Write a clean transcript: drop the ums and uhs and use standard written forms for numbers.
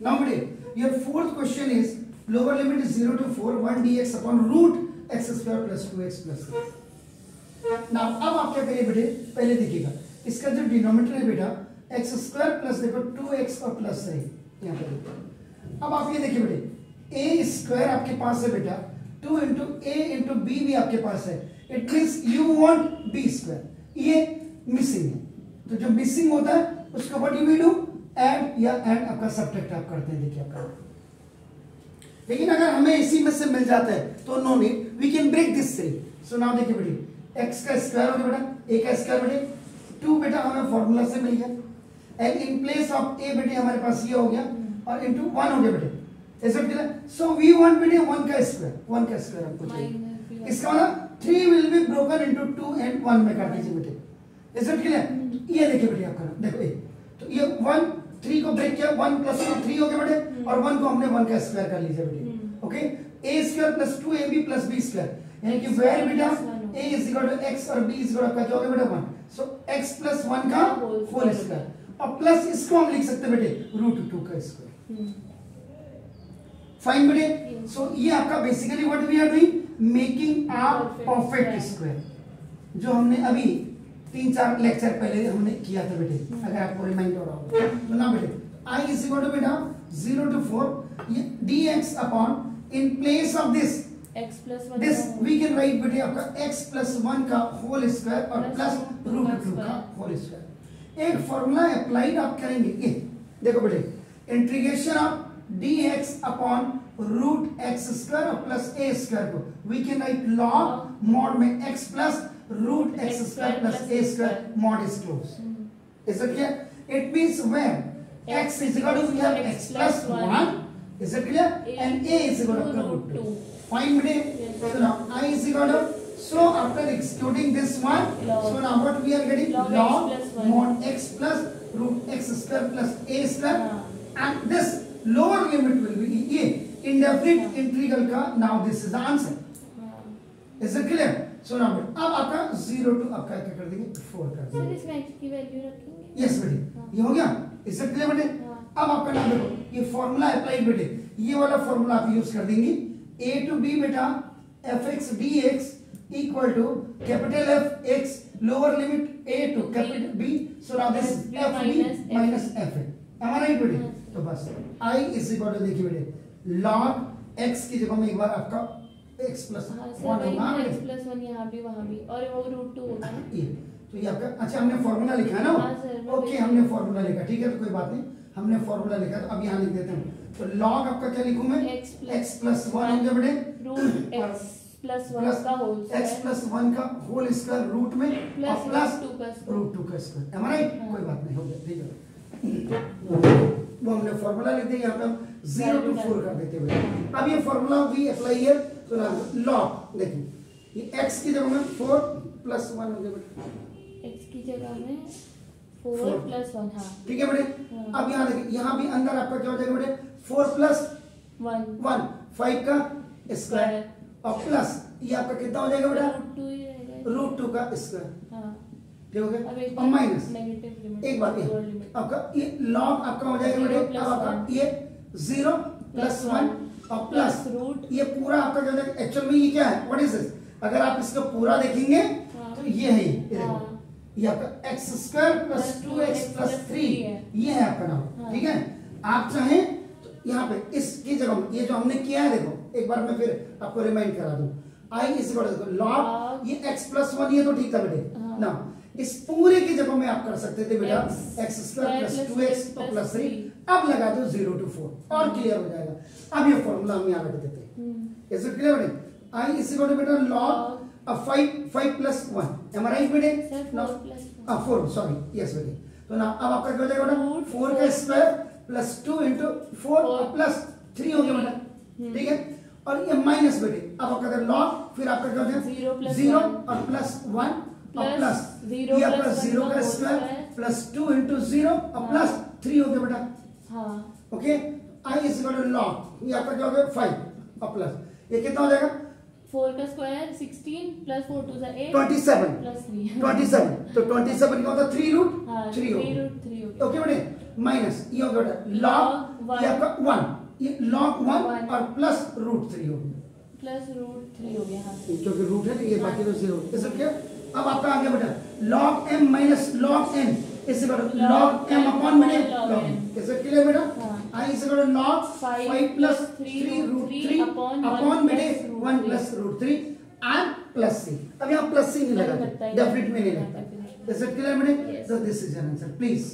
Now बेटे your fourth question is lower limit is 0 to 4 1 dx upon root x square plus 2x plus 3। Now अब आप क्या करिए बेटे, पहले देखिएगा इसका जो डिनोमिनेटर है बेटा एक्स स्क्वायर प्लस देखो 2x और प्लस 3 यहाँ पे देखो। अब आप ये देखिए बेटे ए स्क्वायर आपके पास है बेटा 2 इंटू ए इंटू बी भी आपके पास है, it means you want be square, ये मिसिंग है। तो जो मिसिंग होता है उसको what you will do, add या एंड आपका सब्ट्रैक्ट आप करते हैं। देखिए आपका, लेकिन अगर हमें इसी में से मिल जाता है तो no need, we can break this 3। So now देखिए बेटे एक्स का स्क्वायर हो गया बेटा, ए का स्क्वायर बेटे 2 बेटा हमें फॉर्मूला से मिल गया, एंड इन प्लेस ऑफ ए बेटे हमारे पास ये हो गया और इनटू 1 हो गया बेटे, ऐसा क्लियर। सो वी वांट बेटे 1 का स्क्वायर हमको चाहिए। इसका मतलब 3 will be broken into 2 and 1 में काट दीजिए बेटे, ऐसा क्लियर। ये देखिए बेटे आपका देखो ए, तो ये 1 3 को ब्रेक किया, 1 प्लस 2 3 हो गया बेटे, और 1 को हमने 1 का स्क्वायर कर लीजिए बेटे। Okay, a square plus 2ab plus b square, यानी कि वेयर बेटा a is equal to x और b इज इक्वल टू क्या हो गया बेटा 1। सो x प्लस 1 का होल स्क्वायर, और प्लस इसको हम लिख सकते हैं बेटे रूट 2 का स्क्वायर। फाइन बेटे, सो ये आपका basically what we are doing, making a perfect square, जो हमने अभी 3-4 लेक्चर पहले हमने किया था बेटे, अगर आपको रिमाइंड हो रहा हो तो। ना बेटे i इज इक्वल टू बेटा 0 to 4 ये dx upon in place of this x plus 1 this we can write बेटे आपका x प्लस 1 का होल स्क्वायर और प्लस रूट 2 का होल स्क्वायर। एक फॉर्मूला अप्लाइड आप करेंगे, ये देखो बेटे integration of dx upon root x square और प्लस a स्क्वायर को we can write log mod में x plus root x square plus a square mod is close. Is it clear? It means when x is equal to we have x plus 1, is it clear, and a is equal to root 2. Fine beटे, so now I is equal to, so after executing this one, so now what we are getting, log mod x plus root x square plus a square, and this lower limit will be ये indefinite integral का, now this is the answer. Is it clear? So now अब आपका 0 to आपका क्या कर देंगे 4 कर देंगे। सर इसमें x की वैल्यू रखेंगे? यस बेटे, ये हो गया। इससे क्लियर बेटे, अब आपका नाम देखो ये फॉर्मूला अप्लाई बेटे, ये वाला फॉर्मूला आप यूज कर देंगे, a to b बेटा fx dx equal to capital F x lower limit a to capital B, so now this f b minus f a, am I right बेटे? तो बस I इज इक्वल टू देखिए बेटे log x की जगह में एक बार आपका x प्लस 1 होगा, x प्लस 1 यहाँ भी वहाँ भी, और वो रूट 2 होगा ना ये, तो ये आपका अच्छा हमने फॉर्मूला लिखा है ना, ओके हमने फॉर्मूला लिखा, ठीक है तो कोई बात नहीं, हमने फॉर्मूला लिखा तो अब यहाँ लिख देते हैं। तो लॉग आपका क्या लिखूं मैं, x प्लस 1 हो गया बेटे रूट x प्लस 1 का होल स्क्वायर, x प्लस 1 का होल स्क्वायर रूट में और प्लस रूट 2 का स्क्वायर, am I right? कोई बात नहीं, हो गया ठीक है। वो हमने फॉर्मूला लिख दिया, यहाँ पे हम 0 to 4 कर देते हैं। अब ये फॉर्मूला वी अप्लाई हियर, तो लॉग देखिए ये x की जगह में 4 प्लस 1 हो गया बेटे, x की जगह में 4 प्लस 1, हाँ ठीक है बेटे। अब यहाँ देखिए यहाँ भी अंदर आपका क्या हो जाएगा बेटे 4 प्लस 1 5 का स्क्वायर और प्लस ये आपका कितना हो जाएगा बेटा रूट 2 का स्क्वायर, ठीक हो गया, और माइनस एक बात ये आपका ये लॉग आपका हो जाएगा बेटे, अब आपका ये 0 प्लस 1 और प्लस रूट, ये पूरा आपका क्या हो जाएगा, एक्चुअल में ये क्या है, व्हाट इज दिस, अगर आप इसका पूरा देखेंगे तो ये है, ये आपका x square plus 2x plus 3 ये है आपका नाम, ठीक है। आप चाहें तो यहाँ पे इसकी जगह ये जो हमने किया है देखो एक बार मैं फिर आपको रिमाइंड करा दूं, i is equal to log ये x प्लस 1 ये तो ठीक था बेटे ना, इस पूरे की जगह में आप कर सकते थे बेटा x स्क्वायर प्लस 2x और प्लस 3, अब लगा दो 0 to 4 और क्लियर हो जाएगा। अब ये फॉर्मूला हम यहाँ रख देते हैं, इज इट क्लियर बेटे, i इज इक्वल टू बेटा लॉग अब 5 प्लस 1, am I right बेटे? now 4 सॉरी यस बेटे, तो ना अब आपका क्या हो जाएगा बेटा 4 का स्क्वायर प्लस 2 इंटू 4 और प्लस 3 हो गया बेटा, ठीक है, और ये माइनस बेटे अब आपका लॉग फिर आपका क्या हो जाएगा 0 और प्लस 1 और प्लस ये आपका 0 का स्क्वायर प्लस 2 इंटू 0 और प्लस 3 हो गया बेटा, okay. i is equal to log ये आपका क्या हो गया 5 और प्लस ये कितना हो जाएगा 4 का स्क्वायर 16 प्लस 4 2 8 27 प्लस 3 27, तो 27 क्या होता है 3 रूट 3 हो गया, ओके बेटे, माइनस ये हो गया लॉग One. ये आपका 1, ये log 1 One. और प्लस रूट 3 हो गया, प्लस रूट 3 हो गया। हाँ क्योंकि रूट है ना, ये बाकी तो 0। इसे क्या, अब आपका आ गया बेटा log m minus log n इसे करो log m अपॉन में log n, कैसे क्लियर बेटा? हाँ। आई इसे करो log 5 प्लस 3 रूट 3 अपॉन में 1 plus root 3 and plus c। अब यहाँ प्लस c नहीं लगा, डेफिनेट में नहीं लगता, कैसे क्लियर बेटा? Yes. So this is your answer, please